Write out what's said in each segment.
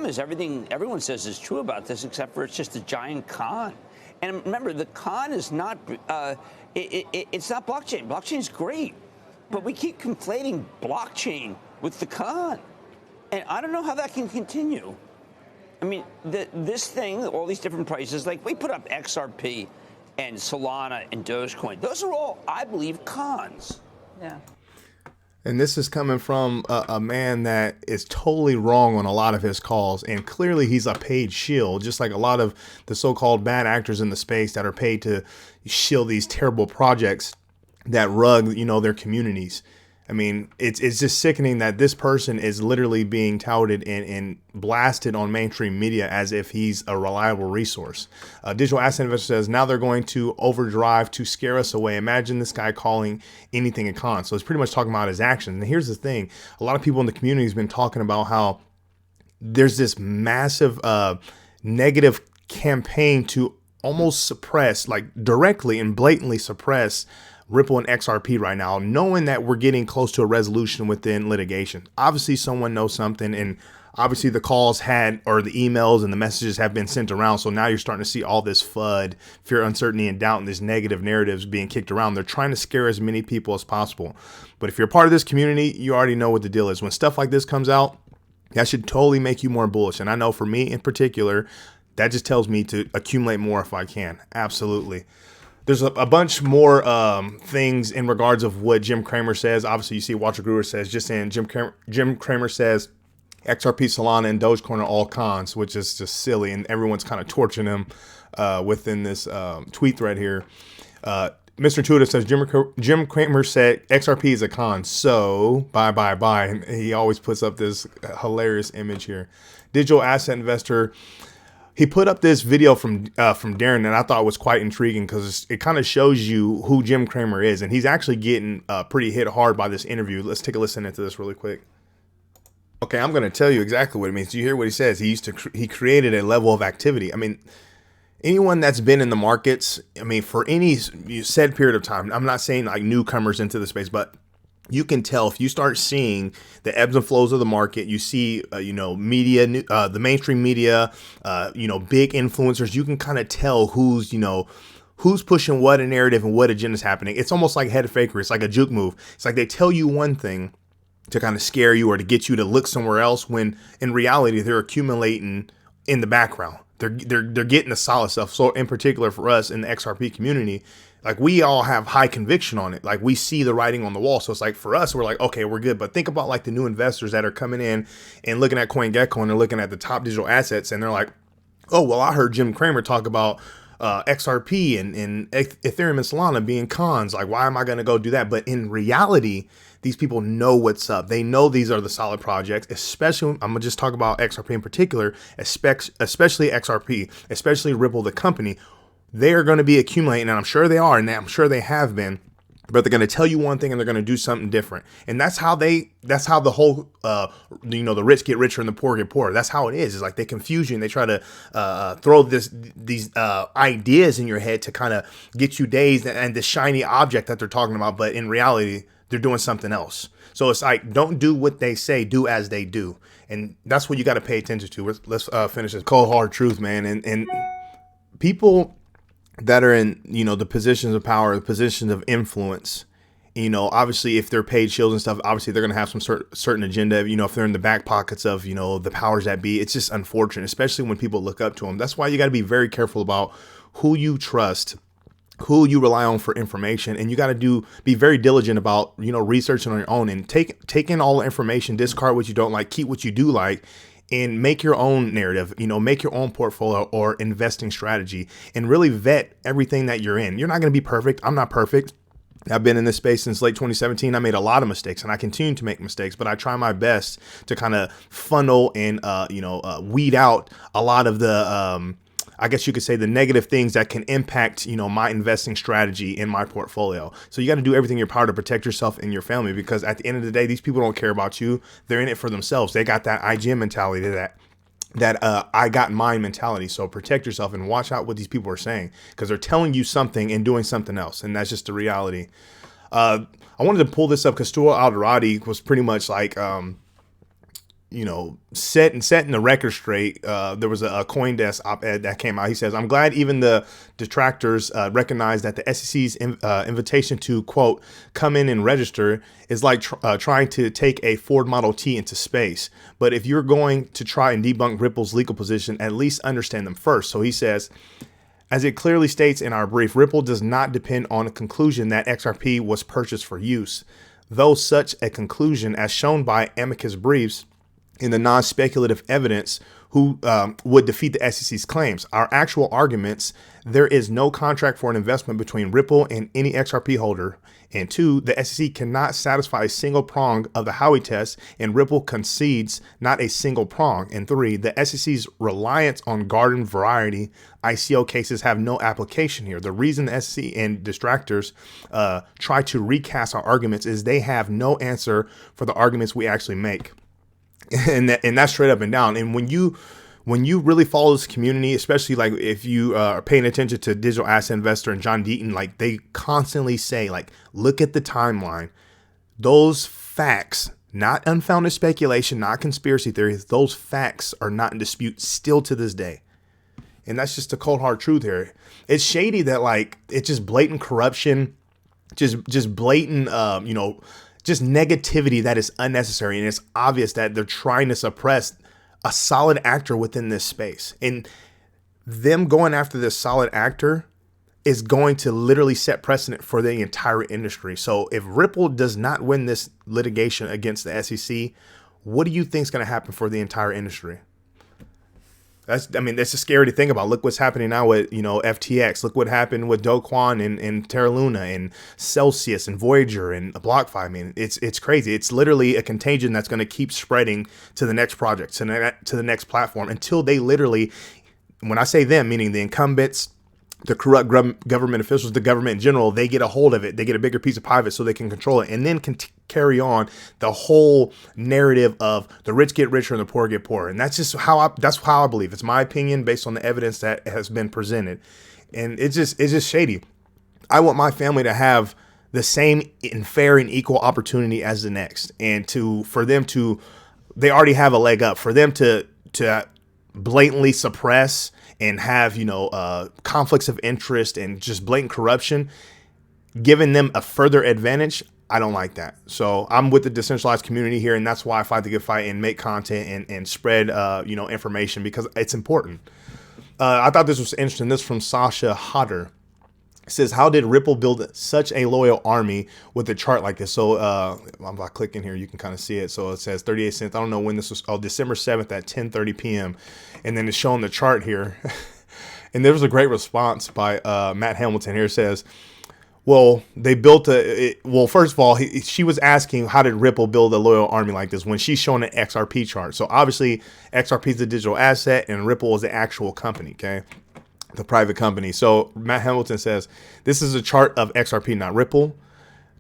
problem is everyone says is true about this, except for it's just a giant con. And remember, the con is not, it's not blockchain. Blockchain's great, but we keep conflating blockchain with the con. And I don't know how that can continue. I mean, this thing, all these different prices, like we put up XRP and Solana and Dogecoin. Those are all, I believe, cons. Yeah. And this is coming from a man that is totally wrong on a lot of his calls. And clearly he's a paid shield, just like a lot of the so-called bad actors in the space that are paid to shield these terrible projects that rug, their communities. I mean, it's just sickening that this person is literally being touted and blasted on mainstream media as if he's a reliable resource. Digital Asset Investor says, now they're going to overdrive to scare us away. Imagine this guy calling anything a con. So it's pretty much talking about his actions. And here's the thing. A lot of people in the community has been talking about how there's this massive negative campaign to almost suppress, like directly and blatantly suppress Ripple and XRP right now, knowing that we're getting close to a resolution within litigation. Obviously, someone knows something, and obviously the calls or the emails and the messages have been sent around. So now you're starting to see all this FUD, fear, uncertainty, and doubt, and these negative narratives being kicked around. They're trying to scare as many people as possible. But if you're a part of this community, you already know what the deal is. When stuff like this comes out, that should totally make you more bullish. And I know for me in particular, that just tells me to accumulate more if I can. Absolutely. There's a bunch more things in regards of what Jim Cramer says. Obviously, you see Walter Gruber says, just saying Jim Cramer says XRP, Solana, and Dogecoin are all cons, which is just silly. And everyone's kind of torching him within this tweet thread here. Mr. Tudor says, Jim Cramer said XRP is a con, so bye. And he always puts up this hilarious image here. Digital Asset Investor, he put up this video from Darren, and I thought was quite intriguing because it kind of shows you who Jim Cramer is, and he's actually getting pretty hit hard by this interview. Let's take a listen into this really quick. Okay, I'm going to tell you exactly what it means. You hear what he says? He created a level of activity. I mean, anyone that's been in the markets, I mean, for any said period of time, I'm not saying like newcomers into the space, but you can tell if you start seeing the ebbs and flows of the market, you see, media, the mainstream media, big influencers, you can kind of tell who's pushing what a narrative and what agenda is happening. It's almost like head fakery. It's like a juke move. It's like they tell you one thing to kind of scare you or to get you to look somewhere else when in reality, they're accumulating in the background. They're getting the solid stuff. So in particular for us in the XRP community, like we all have high conviction on it. Like we see the writing on the wall. So it's like for us, we're like, okay, we're good. But think about like the new investors that are coming in and looking at CoinGecko and they're looking at the top digital assets and they're like, oh, well, I heard Jim Cramer talk about XRP and Ethereum and Solana being cons. Like, why am I going to go do that? But in reality, these people know what's up. They know these are the solid projects, especially, I'm going to just talk about XRP in particular, especially XRP, especially Ripple, the company. They are going to be accumulating, and I'm sure they are, and I'm sure they have been, but they're going to tell you one thing and they're going to do something different. And that's how the whole, the rich get richer and the poor get poorer. That's how it is. It's like they confuse you and they try to throw these ideas in your head to kind of get you dazed and this shiny object that they're talking about. But in reality, they're doing something else. So it's like, don't do what they say, do as they do. And that's what you got to pay attention to. Let's finish this cold hard truth, man. And people that are in, the positions of power, the positions of influence, obviously if they're paid shields and stuff, obviously they're going to have some certain agenda, if they're in the back pockets of, the powers that be. It's just unfortunate, especially when people look up to them. That's why you got to be very careful about who you trust, who you rely on for information. And you got to be very diligent about, researching on your own and take in all the information, discard what you don't like, keep what you do like, and make your own narrative, make your own portfolio or investing strategy and really vet everything that you're in. You're not going to be perfect. I'm not perfect. I've been in this space since late 2017. I made a lot of mistakes and I continue to make mistakes, but I try my best to kind of funnel and, weed out a lot of the, I guess you could say the negative things that can impact, my investing strategy in my portfolio. So you got to do everything in your power to protect yourself and your family, because at the end of the day, these people don't care about you. They're in it for themselves. They got that IGM mentality, that I got mine mentality. So protect yourself and watch out what these people are saying, because they're telling you something and doing something else. And that's just the reality. I wanted to pull this up because Stuart Alderati was pretty much like, setting the record straight. There was a CoinDesk op-ed that came out. He says, "I'm glad even the detractors recognize that the SEC's invitation to, quote, come in and register is like trying to take a Ford Model T into space. But if you're going to try and debunk Ripple's legal position, at least understand them first." So he says, as it clearly states in our brief, Ripple does not depend on a conclusion that XRP was purchased for use, though such a conclusion, as shown by amicus briefs in the non-speculative evidence, would defeat the SEC's claims. Our actual arguments: there is no contract for an investment between Ripple and any XRP holder. And 2, the SEC cannot satisfy a single prong of the Howey test, and Ripple concedes not a single prong. And 3, the SEC's reliance on garden variety ICO cases have no application here. The reason the SEC and distractors try to recast our arguments is they have no answer for the arguments we actually make. And that's straight up and down. And when you really follow this community, especially like if you are paying attention to Digital Asset Investor and John Deaton, like they constantly say, like, look at the timeline. Those facts, not unfounded speculation, not conspiracy theories, those facts are not in dispute still to this day. And that's just the cold hard truth here. It's shady that like it's just blatant corruption, just blatant, just negativity that is unnecessary. And it's obvious that they're trying to suppress a solid actor within this space. And them going after this solid actor is going to literally set precedent for the entire industry. So if Ripple does not win this litigation against the SEC, what do you think is going to happen for the entire industry? That's a scary to think about. Look what's happening now with, FTX. Look what happened with Do Kwon and Terra Luna and Celsius and Voyager and BlockFi. I mean, it's crazy. It's literally a contagion that's going to keep spreading to the next project, to the next platform, until they literally, when I say them, meaning the incumbents, the corrupt government officials, the government in general, they get a hold of it. They get a bigger piece of pie of it so they can control it, and then can carry on the whole narrative of the rich get richer and the poor get poorer. And that's just how I believe. It's my opinion based on the evidence that has been presented. And it's just shady. I want my family to have the same and fair and equal opportunity as the next. And they already have a leg up. For them to blatantly suppress and have, conflicts of interest and just blatant corruption, giving them a further advantage, I don't like that. So I'm with the decentralized community here, and that's why I fight the good fight and make content and spread, information, because it's important. I thought this was interesting. This is from Sasha Hodder. It says, how did Ripple build such a loyal army with a chart like this? So I'm about clicking here. You can kind of see it. So it says 38 cents. I don't know when this was. Oh, December 7th at 10:30 p.m. And then it's showing the chart here. And there was a great response by Matt Hamilton here. It says, well, they built first of all, she was asking, how did Ripple build a loyal army like this when she's showing an XRP chart? So obviously XRP is a digital asset and Ripple is the actual company. Okay. The private company. So Matt Hamilton says, this is a chart of XRP, not Ripple.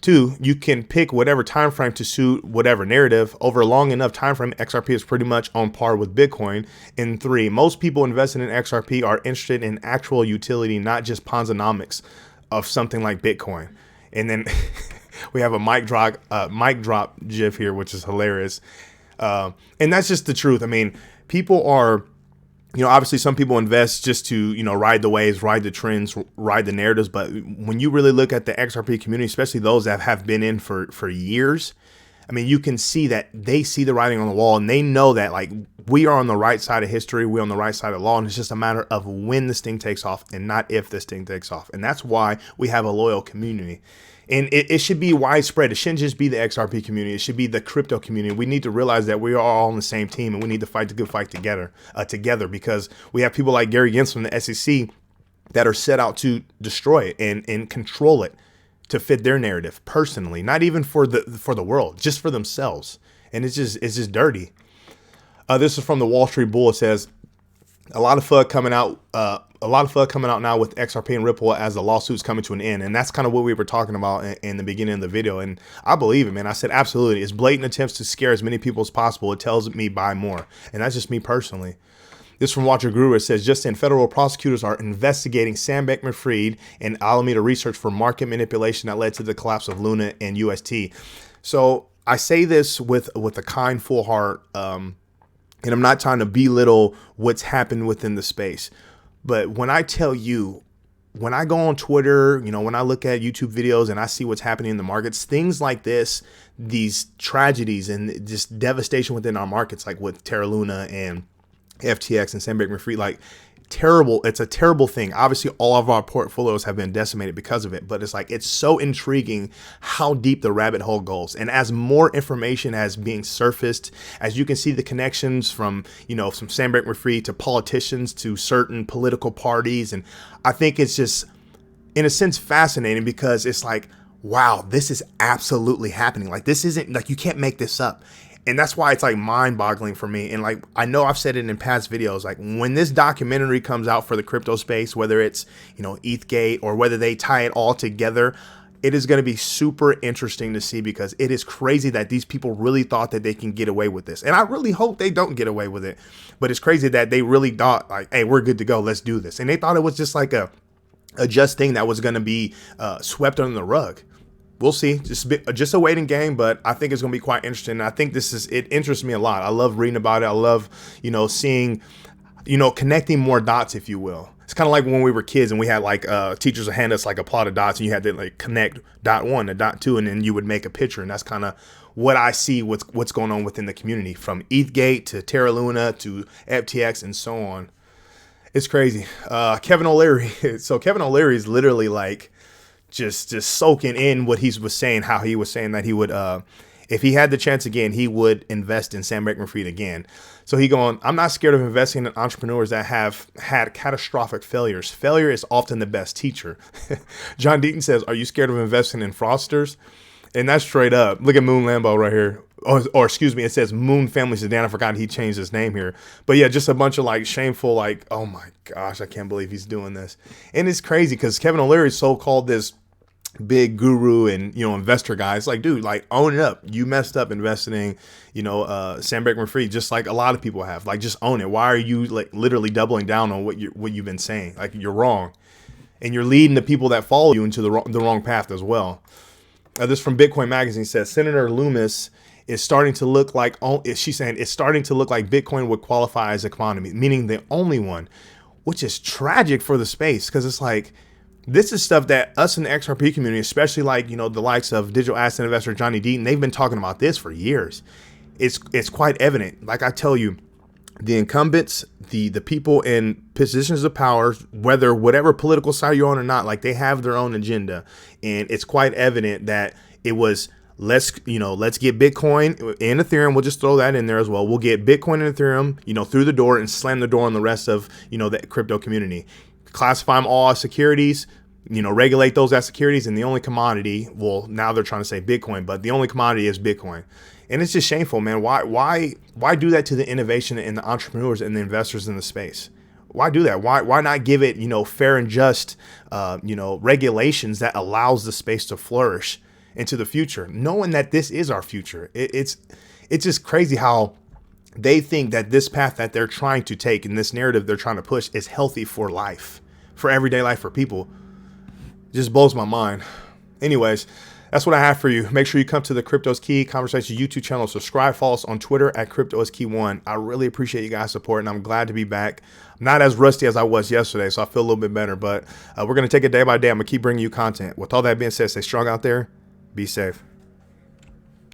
2, you can pick whatever time frame to suit whatever narrative. Over a long enough time frame, XRP is pretty much on par with Bitcoin. And 3, most people invested in XRP are interested in actual utility, not just Ponzonomics of something like Bitcoin. And then we have a mic drop gif here, which is hilarious. And that's just the truth. I mean, people are, obviously some people invest just to, ride the waves, ride the trends, ride the narratives. But when you really look at the XRP community, especially those that have been in for years, I mean, you can see that they see the writing on the wall, and they know that, like, we are on the right side of history. We're on the right side of law. And it's just a matter of when this thing takes off and not if this thing takes off. And that's why we have a loyal community. And it should be widespread. It shouldn't just be the XRP community. It should be the crypto community. We need to realize that we are all on the same team, and we need to fight the good fight together, because we have people like Gary Gensler from the SEC that are set out to destroy it and control it to fit their narrative personally, not even for the world, just for themselves. And it's just dirty. This is from the Wall Street Bull. It says, a lot of FUD coming out now with XRP and Ripple as the lawsuit's coming to an end. And that's kind of what we were talking about in the beginning of the video. And I believe it, man. I said, absolutely. It's blatant attempts to scare as many people as possible. It tells me buy more. And that's just me personally. This from Watcher Guru. It says, just in, federal prosecutors are investigating Sam Bankman-Fried and Alameda Research for market manipulation that led to the collapse of Luna and UST. So I say this with a kind, full heart. And I'm not trying to belittle what's happened within the space. But when I tell you, when I go on Twitter, you know, when I look at YouTube videos and I see what's happening in the markets, things like this, these tragedies and just devastation within our markets, like with Terra Luna and FTX and Sam Bankman-Fried, like terrible. It's a terrible thing. Obviously, all of our portfolios have been decimated because of it, but it's like, it's so intriguing how deep the rabbit hole goes. And as more information has being surfaced, as you can see the connections from, you know, from Sam Bankman-Fried to politicians to certain political parties. And I think it's just, in a sense, fascinating because it's like, wow, this is absolutely happening. Like, this isn't, like, you can't make this up. And that's why it's like mind boggling for me. And like, I know I've said it in past videos, like when this documentary comes out for the crypto space, whether it's, you know, ETHgate or whether they tie it all together, it is going to be super interesting to see, because it is crazy that these people really thought that they can get away with this. And I really hope they don't get away with it. But it's crazy that they really thought like, hey, we're good to go. Let's do this. And they thought it was just like a just thing that was going to be swept under the rug. We'll see. Just a waiting game, but I think it's going to be quite interesting. And I think it interests me a lot. I love reading about it. I love, you know, seeing, you know, connecting more dots, if you will. It's kind of like when we were kids and we had like teachers would hand us like a plot of dots and you had to like connect dot 1 to dot 2 and then you would make a picture. And that's kind of what I see what's going on within the community, from ETHgate to Terra Luna to FTX and so on. It's crazy. Kevin O'Leary. So Kevin O'Leary is literally like, just soaking in what he was saying, how he was saying that he would, if he had the chance again, he would invest in Sam Bankman-Fried again. So he going, I'm not scared of investing in entrepreneurs that have had catastrophic failures. Failure is often the best teacher. John Deaton says, are you scared of investing in fraudsters? And that's straight up. Look at Moon Lambo right here. Or excuse me, it says Moon Family Sedan. I forgot he changed his name here. But yeah, just a bunch of like shameful, like, oh my gosh, I can't believe he's doing this. And it's crazy because Kevin O'Leary is so-called this big guru and, you know, investor guy. It's like, dude, like, own it up. You messed up investing, you know, Sam Bankman-Fried, just like a lot of people have. Like, just own it. Why are you like literally doubling down on what you've been saying? Like, you're wrong, and you're leading the people that follow you into the wrong path as well. This from Bitcoin Magazine says Senator Loomis is starting to look like, she's saying it's starting to look like Bitcoin would qualify as a commodity, meaning the only one, which is tragic for the space, because it's like, this is stuff that us in the XRP community, especially like, you know, the likes of digital asset investor Johnny Deaton, they've been talking about this for years. It's quite evident. Like I tell you, the incumbents, the people in positions of power, whether whatever political side you're on or not, like they have their own agenda. And it's quite evident that it was, let's get Bitcoin and Ethereum. We'll just throw that in there as well. We'll get Bitcoin and Ethereum, you know, through the door and slam the door on the rest of, you know, the crypto community. Classify them all as securities, you know, regulate those as securities. And the only commodity, well, now they're trying to say Bitcoin, but the only commodity is Bitcoin. And it's just shameful, man. Why do that to the innovation and the entrepreneurs and the investors in the space? Why do that? Why not give it, you know, fair and just, you know, regulations that allows the space to flourish into the future, knowing that this is our future? It's just crazy how they think that this path that they're trying to take and this narrative they're trying to push is healthy for life, for everyday life, for people. It just blows my mind. Anyways, that's what I have for you. Make sure you come to the Crypto is Key Conversation YouTube channel. Subscribe, follow us on Twitter at CryptoIsKey1. I really appreciate you guys' support, and I'm glad to be back. I'm not as rusty as I was yesterday, so I feel a little bit better, but we're going to take it day by day. I'm going to keep bringing you content. With all that being said, stay strong out there. Be safe.